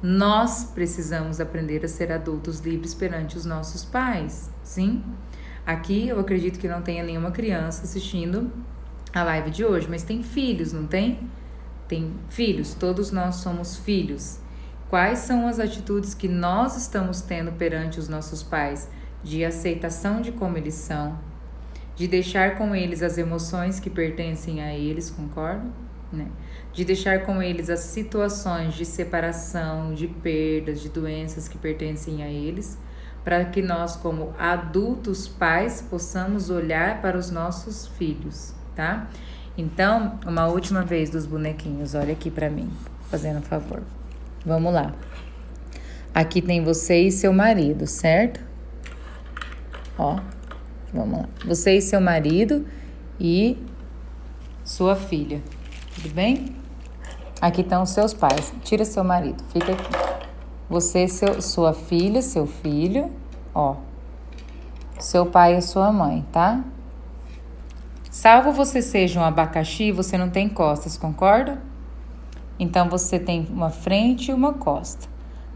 nós precisamos aprender a ser adultos livres perante os nossos pais, sim? Aqui eu acredito que não tenha nenhuma criança assistindo a live de hoje, mas tem filhos, não tem? Tem filhos, todos nós somos filhos. Quais são as atitudes que nós estamos tendo perante os nossos pais de aceitação de como eles são, de deixar com eles as emoções que pertencem a eles, concordo? Né? De deixar com eles as situações de separação, de perdas, de doenças que pertencem a eles, para que nós, como adultos pais, possamos olhar para os nossos filhos, tá? Então, uma última vez dos bonequinhos, olha aqui para mim, fazendo um favor. Vamos lá. Aqui tem você e seu marido, certo? Ó, vamos lá. Você e seu marido e sua filha, tudo bem? Aqui estão os seus pais. Tira seu marido, fica aqui. Você, sua filha, seu filho, ó. Seu pai e sua mãe, tá? Salvo você seja um abacaxi, você não tem costas, concorda? Então, você tem uma frente e uma costa.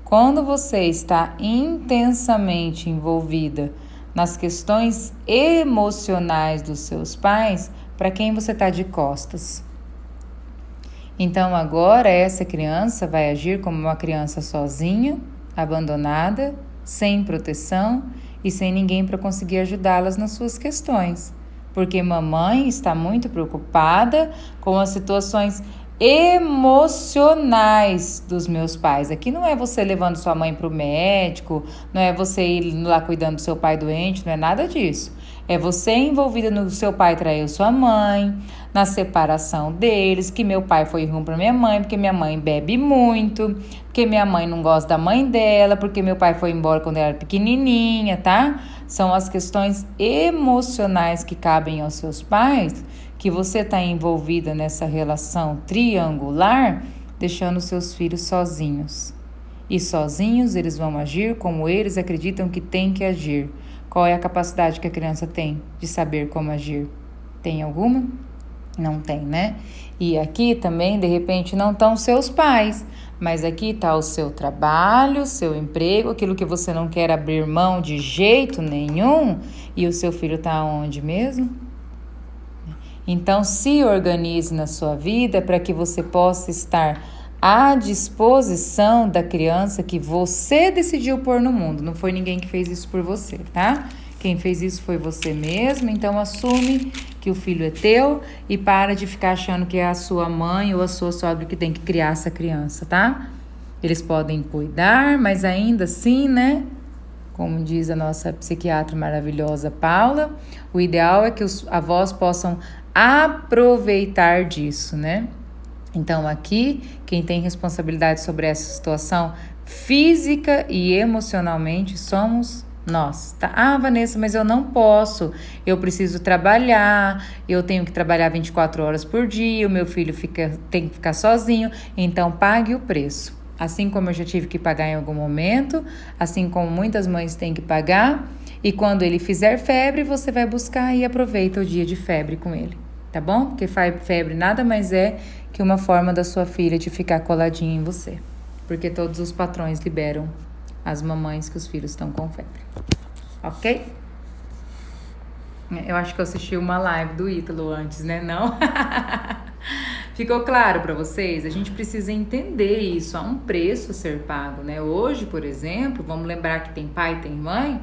Quando você está intensamente envolvida nas questões emocionais dos seus pais, para quem você está de costas? Então, agora, essa criança vai agir como uma criança sozinha, abandonada, sem proteção e sem ninguém para conseguir ajudá-las nas suas questões. Porque mamãe está muito preocupada com as situações emocionais dos meus pais. Aqui não é você levando sua mãe para o médico, não é você ir lá cuidando do seu pai doente, não é nada disso. É você envolvida no seu pai traiu sua mãe, na separação deles, que meu pai foi ruim para minha mãe, porque minha mãe bebe muito, porque minha mãe não gosta da mãe dela, porque meu pai foi embora quando ela era pequenininha, tá? São as questões emocionais que cabem aos seus pais, que você está envolvida nessa relação triangular, deixando seus filhos sozinhos. E sozinhos eles vão agir como eles acreditam que tem que agir. Qual é a capacidade que a criança tem de saber como agir? Tem alguma? Não tem, né? E aqui também, de repente, não estão seus pais, mas aqui está o seu trabalho, seu emprego, aquilo que você não quer abrir mão de jeito nenhum, e o seu filho está onde mesmo? Então, se organize na sua vida para que você possa estar à disposição da criança que você decidiu pôr no mundo. Não foi ninguém que fez isso por você, tá? Quem fez isso foi você mesmo, então assume que o filho é teu e para de ficar achando que é a sua mãe ou a sua sogra que tem que criar essa criança, tá? Eles podem cuidar, mas ainda assim, né? Como diz a nossa psiquiatra maravilhosa Paula, o ideal é que os avós possam aproveitar disso, né? Então aqui, quem tem responsabilidade sobre essa situação física e emocionalmente somos nós, tá? Ah, Vanessa, mas eu não posso, eu preciso trabalhar, eu tenho que trabalhar 24 horas por dia, o meu filho tem que ficar sozinho, então pague o preço. Assim como eu já tive que pagar em algum momento, assim como muitas mães têm que pagar, e quando ele fizer febre, você vai buscar e aproveita o dia de febre com ele, tá bom? Porque febre nada mais é que uma forma da sua filha de ficar coladinha em você, porque todos os patrões liberam as mamães que os filhos estão com febre, ok? Eu acho que eu assisti uma live do Ítalo antes, né? Não? Ficou claro para vocês? A gente precisa entender isso, há um preço a ser pago, né? Hoje, por exemplo, vamos lembrar que tem pai e tem mãe.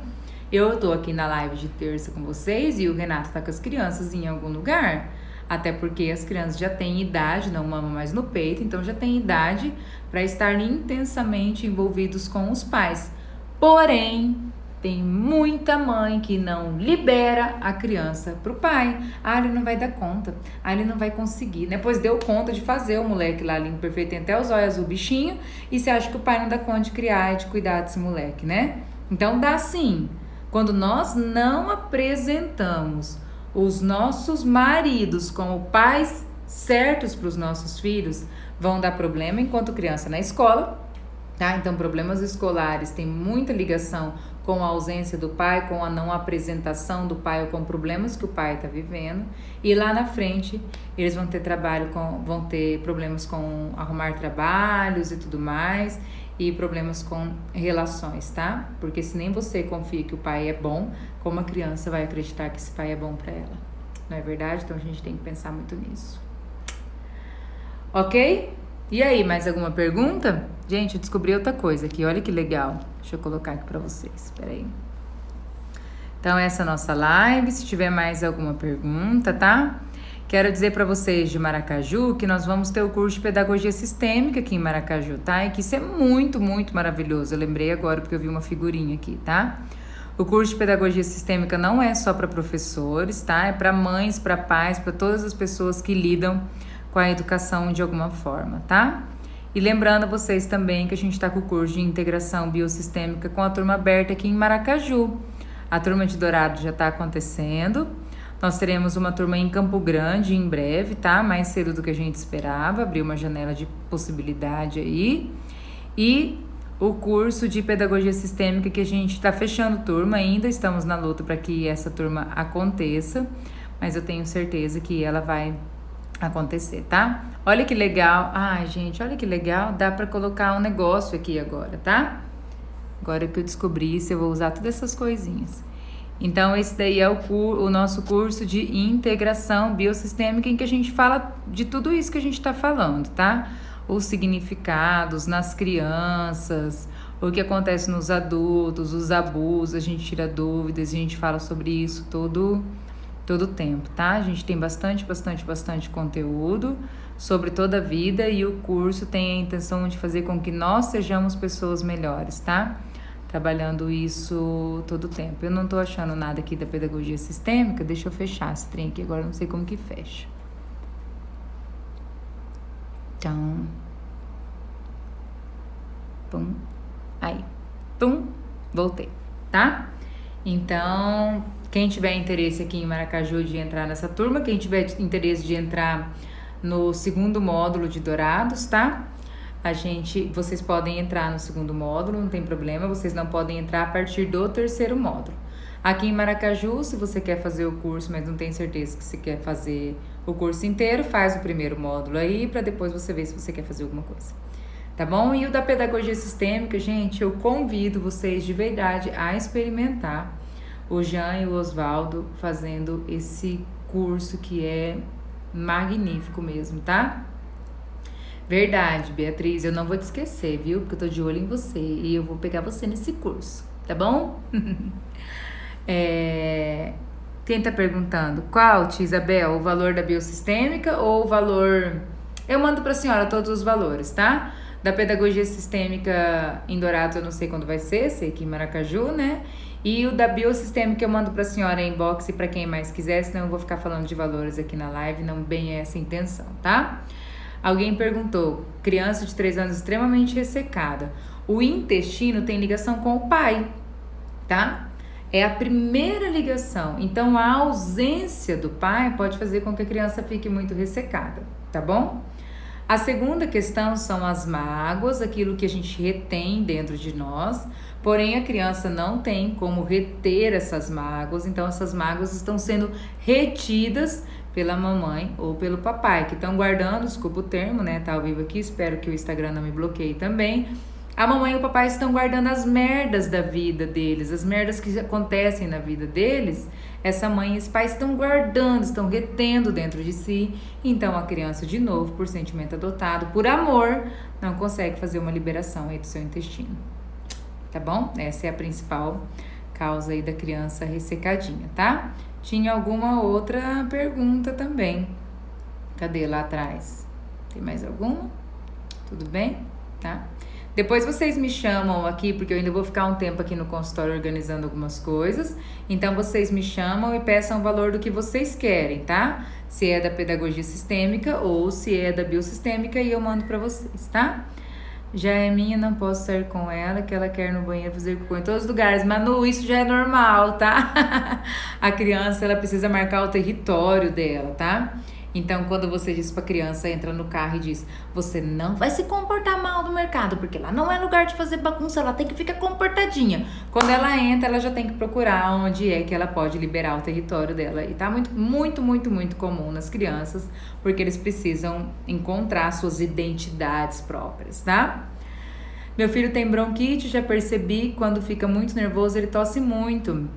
Eu tô aqui na live de terça com vocês e o Renato tá com as crianças em algum lugar. Até porque as crianças já têm idade, não mamam mais no peito, então já tem idade para estar intensamente envolvidos com os pais. Porém, tem muita mãe que não libera a criança pro pai. Ah, ele não vai dar conta. Ah, ele não vai conseguir, né? Pois deu conta de fazer o moleque lá limpo, perfeito, tem até os olhos azul, bichinho, e você acha que o pai não dá conta de criar e de cuidar desse moleque, né? Então dá sim. Quando nós não apresentamos os nossos maridos como pais certos para os nossos filhos, vão dar problema enquanto criança na escola, tá? Então, problemas escolares têm muita ligação com a ausência do pai, com a não apresentação do pai ou com problemas que o pai está vivendo. E lá na frente, eles vão ter vão ter problemas com arrumar trabalhos e tudo mais, e problemas com relações, tá? Porque se nem você confia que o pai é bom, como a criança vai acreditar que esse pai é bom para ela? Não é verdade? Então a gente tem que pensar muito nisso. Ok? E aí, mais alguma pergunta? Gente, eu descobri outra coisa aqui, olha que legal. Deixa eu colocar aqui para vocês, espera aí. Então, essa é a nossa live. Se tiver mais alguma pergunta, tá? Quero dizer para vocês de Maracaju que nós vamos ter o curso de Pedagogia Sistêmica aqui em Maracaju, tá? E que isso é muito, muito maravilhoso. Eu lembrei agora porque eu vi uma figurinha aqui, tá? O curso de Pedagogia Sistêmica não é só para professores, tá? É para mães, para pais, para todas as pessoas que lidam com a educação de alguma forma, tá? E lembrando a vocês também que a gente está com o curso de Integração Biosistêmica com a turma aberta aqui em Maracaju. A turma de Dourado já está acontecendo. Nós teremos uma turma em Campo Grande em breve, tá? Mais cedo do que a gente esperava, abriu uma janela de possibilidade aí. E o curso de Pedagogia Sistêmica que a gente está fechando turma ainda, estamos na luta para que essa turma aconteça, mas eu tenho certeza que ela vai acontecer, tá? Olha que legal. Ai, gente, olha que legal. Dá para colocar um negócio aqui agora, tá? Agora que eu descobri isso, eu vou usar todas essas coisinhas. Então, esse daí é o nosso curso de integração biosistêmica, em que a gente fala de tudo isso que a gente está falando, tá? Os significados nas crianças, o que acontece nos adultos, os abusos, a gente tira dúvidas, a gente fala sobre isso todo o tempo, tá? A gente tem bastante conteúdo sobre toda a vida e o curso tem a intenção de fazer com que nós sejamos pessoas melhores, tá? Trabalhando isso todo o tempo. Eu não tô achando nada aqui da pedagogia sistêmica. Deixa eu fechar esse trem aqui. Agora eu não sei como que fecha. Então... Pum. Aí. Pum. Voltei. Tá? Então, quem tiver interesse aqui em Maracaju de entrar nessa turma, quem tiver interesse de entrar no segundo módulo de Dourados, tá? Vocês podem entrar no segundo módulo, não tem problema, vocês não podem entrar a partir do terceiro módulo. Aqui em Maracaju, se você quer fazer o curso, mas não tem certeza que você quer fazer o curso inteiro, faz o primeiro módulo aí, para depois você ver se você quer fazer alguma coisa. Tá bom? E o da pedagogia sistêmica, gente, eu convido vocês de verdade a experimentar o Jean e o Osvaldo fazendo esse curso que é magnífico mesmo, tá? Verdade, Beatriz, eu não vou te esquecer, viu? Porque eu tô de olho em você e eu vou pegar você nesse curso, tá bom? Quem tá perguntando? Qual, tia Isabel? O valor da biosistêmica ou o valor... Eu mando pra senhora todos os valores, tá? Da pedagogia sistêmica em Dourados eu não sei quando vai ser, sei que em Maracaju, né? E o da biosistêmica eu mando pra senhora em inbox pra quem mais quiser, senão eu vou ficar falando de valores aqui na live, não bem é essa a intenção, tá? Alguém perguntou, criança de 3 anos extremamente ressecada. O intestino tem ligação com o pai, tá? É a primeira ligação. Então, a ausência do pai pode fazer com que a criança fique muito ressecada, tá bom? A segunda questão são as mágoas, aquilo que a gente retém dentro de nós. Porém, a criança não tem como reter essas mágoas. Então, essas mágoas estão sendo retidas pela mamãe ou pelo papai, que estão guardando, desculpa o termo, né? Tá ao vivo aqui, espero que o Instagram não me bloqueie também. A mamãe e o papai estão guardando as merdas da vida deles, as merdas que acontecem na vida deles. Essa mãe e esse pai estão guardando, estão retendo dentro de si. Então, a criança, de novo, por sentimento adotado, por amor, não consegue fazer uma liberação aí do seu intestino. Tá bom? Essa é a principal causa aí da criança ressecadinha, tá? Tinha alguma outra pergunta também. Cadê lá atrás? Tem mais alguma? Tudo bem? Tá? Depois vocês me chamam aqui, porque eu ainda vou ficar um tempo aqui no consultório organizando algumas coisas. Então, vocês me chamam e peçam o valor do que vocês querem, tá? Se é da pedagogia sistêmica ou se é da biosistêmica e eu mando pra vocês, tá? Já é minha, não posso sair com ela, que ela quer no banheiro fazer cocô em todos os lugares. Manu, isso já é normal, tá? A criança, ela precisa marcar o território dela, tá? Então, quando você diz pra criança, entra no carro e diz, você não vai se comportar mal no mercado, porque lá não é lugar de fazer bagunça, ela tem que ficar comportadinha. Quando ela entra, ela já tem que procurar onde é que ela pode liberar o território dela. E tá muito comum nas crianças, porque eles precisam encontrar suas identidades próprias, tá? Meu filho tem bronquite, já percebi, quando fica muito nervoso, ele tosse muito.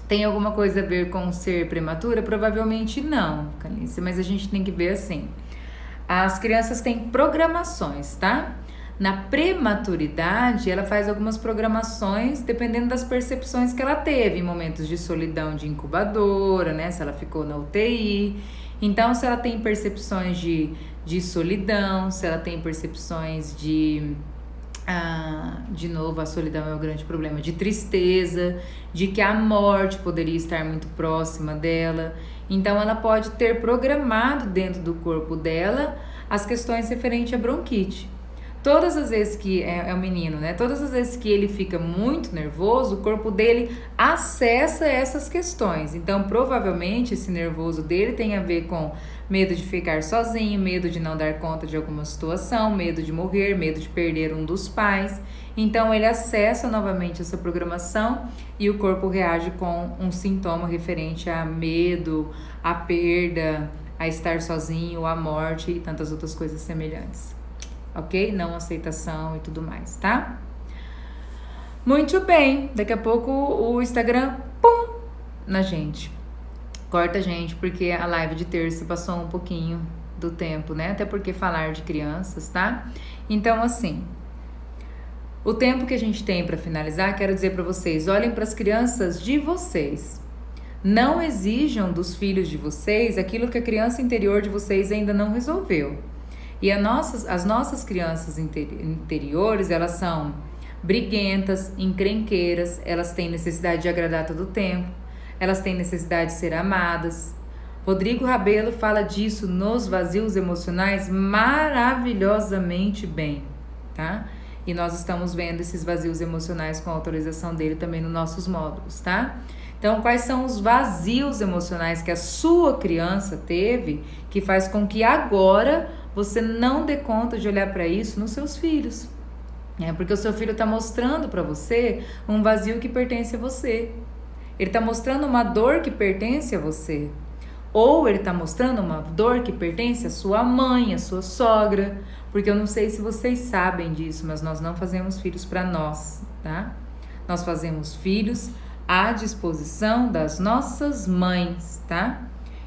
Tem alguma coisa a ver com ser prematura? Provavelmente não, Canice, mas a gente tem que ver assim. As crianças têm programações, tá? Na prematuridade, ela faz algumas programações dependendo das percepções que ela teve em momentos de solidão de incubadora, né? Se ela ficou na UTI. Então, se ela tem percepções de solidão, se ela tem percepções de novo, a solidão é o grande problema, de tristeza, de que a morte poderia estar muito próxima dela. Então, ela pode ter programado dentro do corpo dela as questões referentes à bronquite. Todas as vezes que é o menino, né? Todas as vezes que ele fica muito nervoso, o corpo dele acessa essas questões. Então, provavelmente, esse nervoso dele tem a ver com medo de ficar sozinho, medo de não dar conta de alguma situação, medo de morrer, medo de perder um dos pais. Então, ele acessa novamente essa programação e o corpo reage com um sintoma referente a medo, a perda, a estar sozinho, a morte e tantas outras coisas semelhantes. Ok? Não aceitação e tudo mais, tá? Muito bem. Daqui a pouco o Instagram, pum, na gente. Corta a gente, porque a live de terça passou um pouquinho do tempo, né? Até porque falar de crianças, tá? Então, assim, o tempo que a gente tem para finalizar, quero dizer para vocês, olhem para as crianças de vocês. Não exijam dos filhos de vocês aquilo que a criança interior de vocês ainda não resolveu. E as nossas crianças interiores, elas são briguentas, encrenqueiras, elas têm necessidade de agradar todo o tempo, elas têm necessidade de ser amadas. Rodrigo Rabelo fala disso nos vazios emocionais maravilhosamente bem, tá? E nós estamos vendo esses vazios emocionais com a autorização dele também nos nossos módulos, tá? Então, quais são os vazios emocionais que a sua criança teve que faz com que agora você não dê conta de olhar para isso nos seus filhos? Porque o seu filho está mostrando para você um vazio que pertence a você. Ele está mostrando uma dor que pertence a você. Ou ele está mostrando uma dor que pertence à sua mãe, à sua sogra. Porque eu não sei se vocês sabem disso, mas nós não fazemos filhos para nós, tá? Nós fazemos filhos à disposição das nossas mães, tá?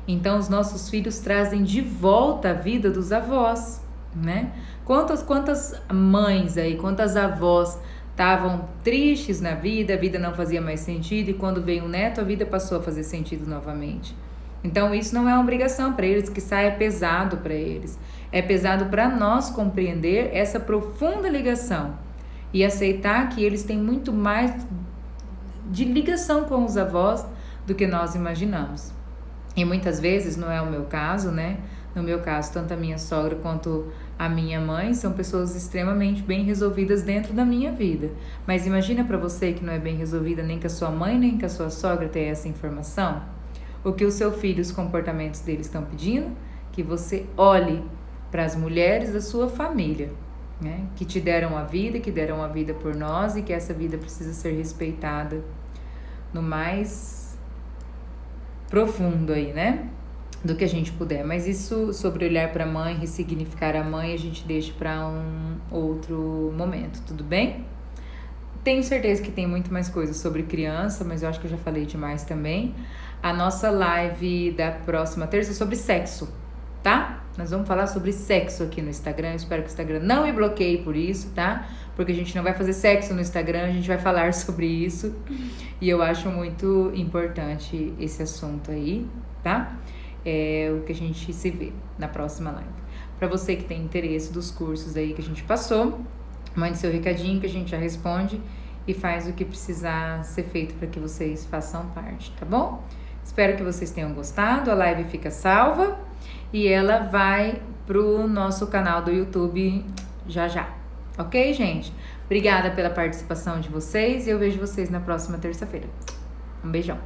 Então, os nossos filhos trazem de volta a vida dos avós, né? Quantas mães aí, quantas avós estavam tristes na vida, a vida não fazia mais sentido, e quando veio um neto, a vida passou a fazer sentido novamente. Então, isso não é uma obrigação para eles, que saia pesado para eles. É pesado para nós compreender essa profunda ligação e aceitar que eles têm muito mais de ligação com os avós do que nós imaginamos. E muitas vezes, não é o meu caso, né? No meu caso, tanto a minha sogra quanto a minha mãe são pessoas extremamente bem resolvidas dentro da minha vida. Mas imagina para você que não é bem resolvida nem com a sua mãe, nem com a sua sogra ter essa informação. O que o seu filho, os comportamentos deles estão pedindo? Que você olhe para as mulheres da sua família, né? Que te deram a vida, que deram a vida por nós e que essa vida precisa ser respeitada no mais profundo aí, né? Do que a gente puder. Mas isso sobre olhar para a mãe, ressignificar a mãe, a gente deixa para um outro momento, tudo bem? Tenho certeza que tem muito mais coisas sobre criança, mas eu acho que eu já falei demais também. A nossa live da próxima terça é sobre sexo, tá? Nós vamos falar sobre sexo aqui no Instagram. Eu espero que o Instagram não me bloqueie por isso, tá? Porque a gente não vai fazer sexo no Instagram, a gente vai falar sobre isso. E eu acho muito importante esse assunto aí, tá? É o que a gente se vê na próxima live. Para você que tem interesse dos cursos aí que a gente passou, mande seu recadinho que a gente já responde e faz o que precisar ser feito para que vocês façam parte, tá bom? Espero que vocês tenham gostado. A live fica salva e ela vai pro nosso canal do YouTube já já. Ok, gente? Obrigada pela participação de vocês e eu vejo vocês na próxima terça-feira. Um beijão.